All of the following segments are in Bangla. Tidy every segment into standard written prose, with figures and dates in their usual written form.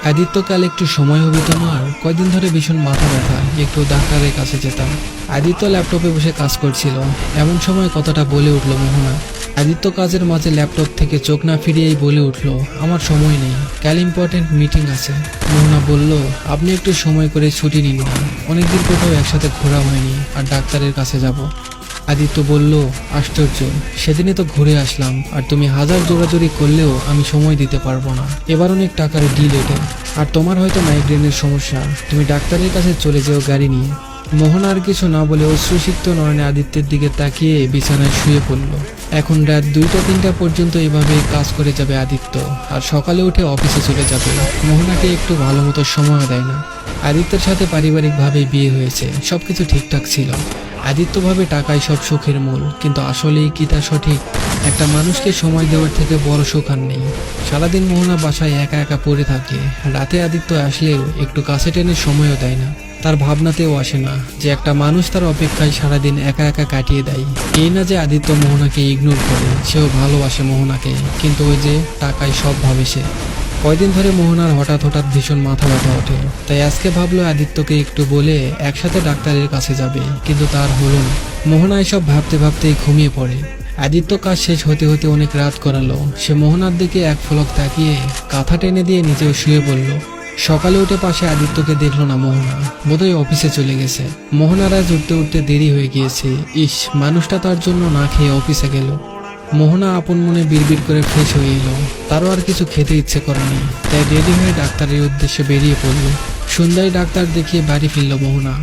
আদিত্য, কাল একটু সময় হবে তোমার? কয়দিন ধরে ভীষণ মাথা ব্যথা, একটু ডাক্তারের কাছে যেতাম। আদিত্য ল্যাপটপে বসে কাজ করছিল, এমন সময় কথাটা বলে উঠল মোহনা। আদিত্য কাজের মাঝে ল্যাপটপ থেকে চোখ না ফিরিয়েই বলে উঠল, আমার সময় নেই, কাল ইম্পর্টেন্ট মিটিং আছে। মোহনা বলল, আপনি একটু সময় করে ছুটি নিন না, অনেকদিন কোথাও একসাথে ঘোরা হয়নি, আর ডাক্তারের কাছে যাব। আদিত্য বলল, আশ্চর্য, সেদিনে তো ঘুরে আসলাম, আর তুমি হাজার জোরাজোরি করলেও আমি সময় দিতে পারবো না। এবার অনেক টাকার ডিল এটা, আর তোমার হয়তো মাইগ্রেনের সমস্যা, তুমি ডাক্তারের কাছে চলে যেও গাড়ি নিয়ে। মোহন আর কিছু না বলে অশ্রুসিক্ত নয়নে আদিত্যের দিকে তাকিয়ে বিছানায় শুয়ে পড়ল। এখন রাত 2টা-3টা পর্যন্ত এভাবে কাজ করে যাবে আদিত্য, আর সকালে উঠে অফিসে চলে যাবে। মোহনাকে একটু ভালো মতো সময় দেয় না। আদিত্যের সাথে পারিবারিকভাবে বিয়ে হয়েছে, সবকিছু ঠিকঠাক ছিল। আদিত্য ভাবে টাকাই সব সুখের মূল, কিন্তু আসলেই কি তা সঠিক? একটা মানুষকে সময় দেওয়ার থেকে বড় সুখ আর নেই। সারাদিন মোহনা বাসায় একা একা পড়ে থাকে, রাতে আদিত্য আসলেও একটু কাছে টেনে সময়ও দেয় না। তার ভাবনাতেও আসে না যে একটা মানুষ তার অপেক্ষায় সারাদিন একা একা কাটিয়ে দেয়। এই না যে আদিত্য মোহনাকে ইগনোর করে, সেও ভালোবাসে মোহনাকে, কিন্তু ওই যে টাকায় সব ভাবে সে। কয়দিন ধরে মোহনার হঠাৎ হঠাৎ ভীষণ মাথা ব্যথা ওঠে, তাই আজকে ভাবলো আদিত্যকে একটু বলে একসাথে ডাক্তারের কাছে যাবে, কিন্তু তার হলো না। মোহনা এসব ভাবতে ভাবতেই ঘুমিয়ে পড়ে। আদিত্য কাজ শেষ হতে হতে অনেক রাত করালো। সে মোহনার দিকে এক ফলক তাকিয়ে কাঁথা টেনে দিয়ে নিজেও শুয়ে পড়ল। সকালে উঠে পাশে আদিত্যকে দেখলো না মোহনা, বোধহয় অফিসে চলে গেছে। মোহনার আজ উঠতে উঠতে দেরি হয়ে গিয়েছে। ইস, মানুষটা তার জন্য না খেয়ে অফিসে গেল। মোহনা আপন মনে বিড়বিড় করে ফ্রেশ হয়ে এলো। তারও আর কিছু খেতে ইচ্ছে করেনি, তাই রেডি হয়ে ডাক্তারের উদ্দেশ্যে বেরিয়ে পড়ল। সন্ধ্যায় ডাক্তার দেখিয়ে বাড়ি ফিরল মোহনা।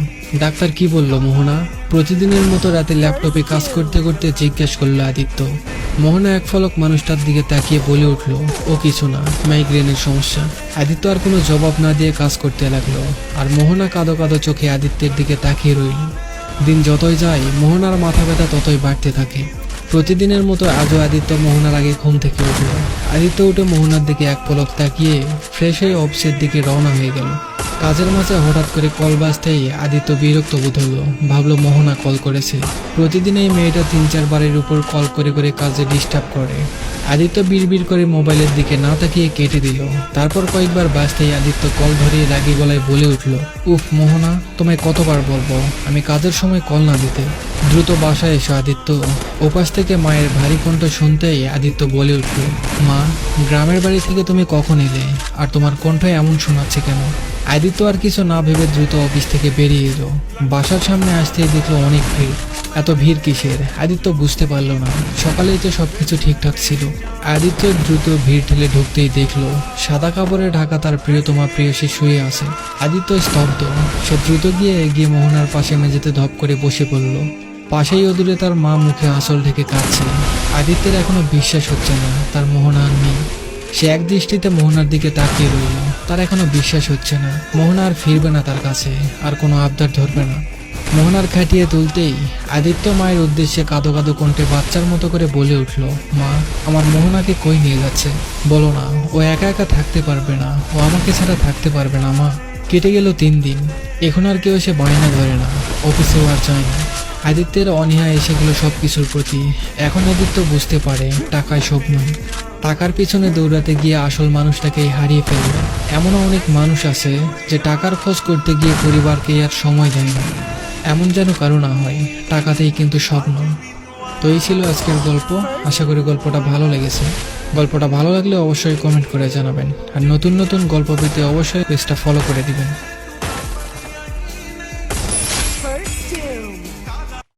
ডাক্তার কি বলল মোহনা? প্রতিদিনের মতো রাতে ল্যাপটপে কাজ করতে করতে জিজ্ঞেস করলো আদিত্য। মোহনা এক ফলক মানুষটার দিকে তাকিয়ে বলে উঠল, ও কিছু না, মাইগ্রেনের সমস্যা। আদিত্য আর কোনো জবাব না দিয়ে কাজ করতে লাগলো, আর মোহনা কাঁদো কাঁদো চোখে আদিত্যের দিকে তাকিয়ে রইল। দিন যতই যায় মোহনার মাথা ব্যথা ততই বাড়তে থাকে। প্রতিদিনের মতো আজও আদিত্য মোহনার আগে ঘুম থেকে উঠল। আদিত্য উঠে মোহনার দিকে এক পলক তাকিয়ে ফ্রেশ হয়ে অফিসের দিকে রওনা হয়ে গেল। কাজের মাঝে হঠাৎ করে কল বাজতেই আদিত্য বিরক্ত বোধ হলো। ভাবলো মোহনা কল করেছে। প্রতিদিন এই মেয়েটা 3-4 বারের উপর কল করে করে কাজে ডিস্টার্ব করে। আদিত্য বিড়বিড় করে মোবাইলের দিকে না তাকিয়ে কেটে দিল। তারপর কয়েকবার বাজতেই আদিত্য কল ধরিয়ে রাগী গলায় বলে উঠল, উফ মোহনা, তোমায় কতবার বলবো আমি কাজের সময় কল না দিতে। দ্রুত বাসায় এসো আদিত্য। ওপাশ থেকে মায়ের ভারী কণ্ঠ শুনতেই আদিত্য বলে উঠল, মা, গ্রামের বাড়ি থেকে তুমি কখন এলে, আর তোমার কণ্ঠ এমন শোনাচ্ছে কেন? আদিত্য আর কিছু না ভেবে দ্রুত অফিস থেকে বেরিয়ে এলো। বাসার সামনে আসতেই দেখলো অনেক ভিড়। এত ভিড় কিসের আদিত্য বুঝতে পারলো না। সকালেই তো সবকিছু ঠিকঠাক ছিল। আদিত্য দ্রুত ভিড় ঠেলে ঢুকতেই দেখলো সাদা কাপড়ে ঢাকা তার প্রিয়তমা প্রেয়সী শুয়ে আছে। আদিত্য স্তব্ধ। সে দ্রুত গিয়ে এগিয়ে মোহনার পাশে মেঝেতে ধপ করে বসে পড়ল। পাশেই অদূরে তার মা মুখে আঁচল ঢেকে কাঁদছে। আদিত্যের এখনো বিশ্বাস হচ্ছে না তার মোহনা আর নেই। সে এক দৃষ্টিতে মোহনার দিকে তাকিয়ে রইল। তার এখনো বিশ্বাস হচ্ছে না মোহনা আর ফিরবে না তার কাছে, আর কোনো আবদার ধরবে না। মোহনার খাটিয়ে তুলতেই আদিত্য মায়ের উদ্দেশ্যে কাঁদো কাঁদো কণ্ঠে বাচ্চার মতো করে বলে উঠল, মা, আমার মোহনাকে কই নিয়ে যাচ্ছে? বলো না, ও একা একা থাকতে পারবে না, ও আমাকে ছাড়া থাকতে পারবে না মা। কেটে গেল 3 দিন। এখন আর কেউ এসে বায়না ধরে না, অফিসেও আর যায় না। আদিত্যের অনীহা এসে গেল সবকিছুর প্রতি। এখন আদিত্য বুঝতে পারে টাকায় সব নয়। টাকার পিছনে দৌড়াতে গিয়ে আসল মানুষটাকেই হারিয়ে ফেলল। এমনও অনেক মানুষ আছে যে টাকার খোঁজ করতে গিয়ে পরিবারকে আর সময় দেয় না। এমন যেন কারো না হয়, টাকাতেই কিন্তু সব নয়। তো এই ছিল আজকের গল্প। আশা করি গল্পটা ভালো লেগেছে। গল্পটা ভালো লাগলে অবশ্যই কমেন্ট করে জানাবেন, আর নতুন নতুন গল্প পেতে অবশ্যই পেজটা ফলো করে দিবেন।